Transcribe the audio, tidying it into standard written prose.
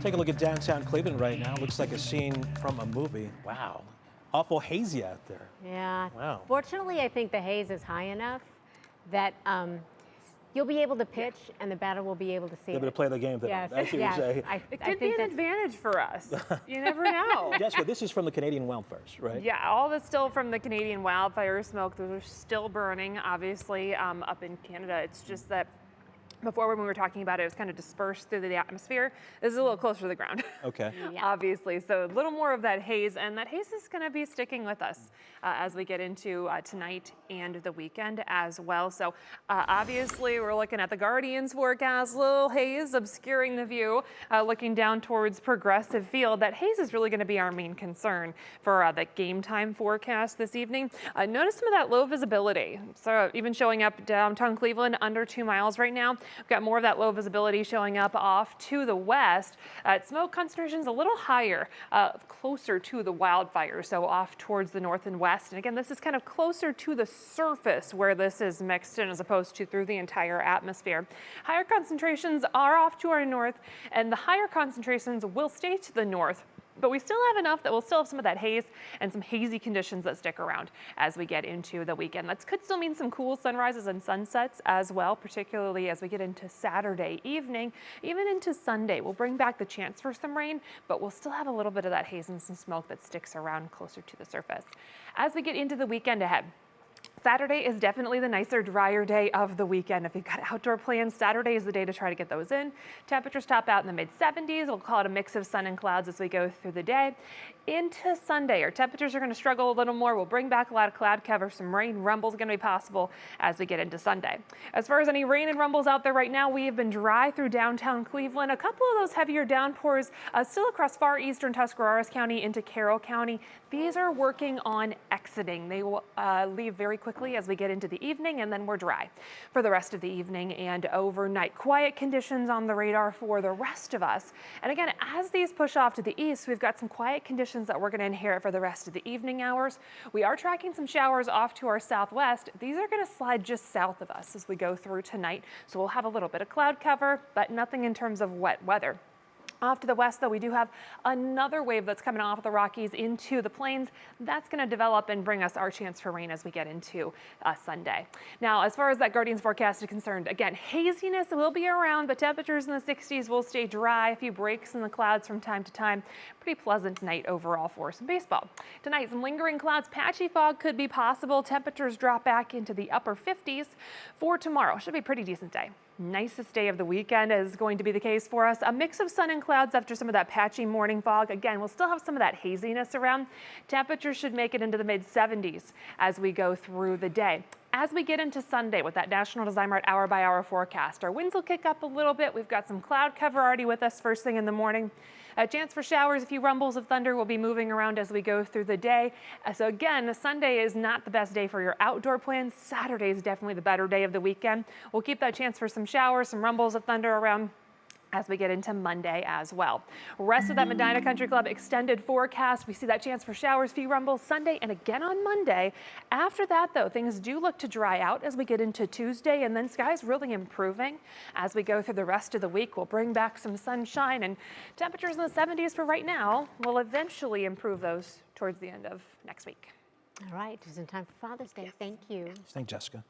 Take a look at downtown Cleveland right now. Looks like a scene from a movie. Wow. Awful hazy out there. Yeah. Wow. Fortunately, I think the haze is high enough that you'll be able to pitch and the batter will be able to see Able to it. play the game then. Yes, That's what yes. you say. It could be an advantage for us. You never know. Jessica, this is from the Canadian wildfires, right? Yeah, all this still from the Canadian wildfire smoke. Those are still burning, obviously, up in Canada. It's just that before, when we were talking about it, it was kind of dispersed through the atmosphere. This is a little closer to the ground, Okay. Yeah. obviously. So a little more of that haze, and that haze is going to be sticking with us as we get into tonight and the weekend as well. So obviously, we're looking at the Guardian's forecast, little haze obscuring the view, looking down towards Progressive Field. That haze is really going to be our main concern for the game time forecast this evening. Notice some of that low visibility. So even showing up downtown Cleveland, under 2 miles right now. We've got more of that low visibility showing up off to the west. Smoke concentrations a little higher, closer to the wildfires, so off towards the north and west. And again, this is kind of closer to the surface where this is mixed in as opposed to through the entire atmosphere. Higher concentrations are off to our north, and the higher concentrations will stay to the north. But we still have enough that we'll still have some of that haze and some hazy conditions that stick around as we get into the weekend. That could still mean some cool sunrises and sunsets as well, particularly as we get into Saturday evening, even into Sunday. We'll bring back the chance for some rain, but we'll still have a little bit of that haze and some smoke that sticks around closer to the surface. As we get into the weekend ahead, Saturday is definitely the nicer, drier day of the weekend. If you've got outdoor plans, Saturday is the day to try to get those in. Temperatures top out in the mid-70s. We'll call it a mix of sun and clouds as we go through the day. Into Sunday, our temperatures are going to struggle a little more. We'll bring back a lot of cloud cover. Some rain rumbles going to be possible as we get into Sunday. As far as any rain and rumbles out there right now, we have been dry through downtown Cleveland. A couple of those heavier downpours still across far eastern Tuscarawas County into Carroll County. These are working on exiting. They will leave very quickly as we get into the evening, and then we're dry for the rest of the evening and overnight. Quiet conditions on the radar for the rest of us. And again, as these push off to the east, we've got some quiet conditions that we're going to inherit for the rest of the evening hours. We are tracking some showers off to our southwest. These are going to slide just south of us as we go through tonight. So we'll have a little bit of cloud cover, but nothing in terms of wet weather. Off to the west, though, we do have another wave that's coming off the Rockies into the plains. That's going to develop and bring us our chance for rain as we get into Sunday. Now, as far as that Guardian's forecast is concerned, again, haziness will be around, but temperatures in the 60s will stay dry. A few breaks in the clouds from time to time. Pretty pleasant night overall for some baseball. Tonight, some lingering clouds, patchy fog could be possible. Temperatures drop back into the upper 50s. For tomorrow, should be a pretty decent day. Nicest day of the weekend is going to be the case for us. A mix of sun and clouds after some of that patchy morning fog. Again, we'll still have some of that haziness around. Temperatures should make it into the mid-70s as we go through the day. As we get into Sunday with that National Design Mart hour-by-hour forecast, our winds will kick up a little bit. We've got some cloud cover already with us first thing in the morning. A chance for showers, a few rumbles of thunder will be moving around as we go through the day. So again, Sunday is not the best day for your outdoor plans. Saturday is definitely the better day of the weekend. We'll keep that chance for some showers, some rumbles of thunder around as we get into Monday as well. Rest of that Medina Country Club extended forecast, we see that chance for showers, few rumbles Sunday and again on Monday. After that, though, things do look to dry out as we get into Tuesday, and then skies really improving as we go through the rest of the week. We'll bring back some sunshine, and temperatures in the 70s for right now. We'll eventually improve those towards the end of next week. All right, just in time for Father's Day. Thank you. Thank Jessica.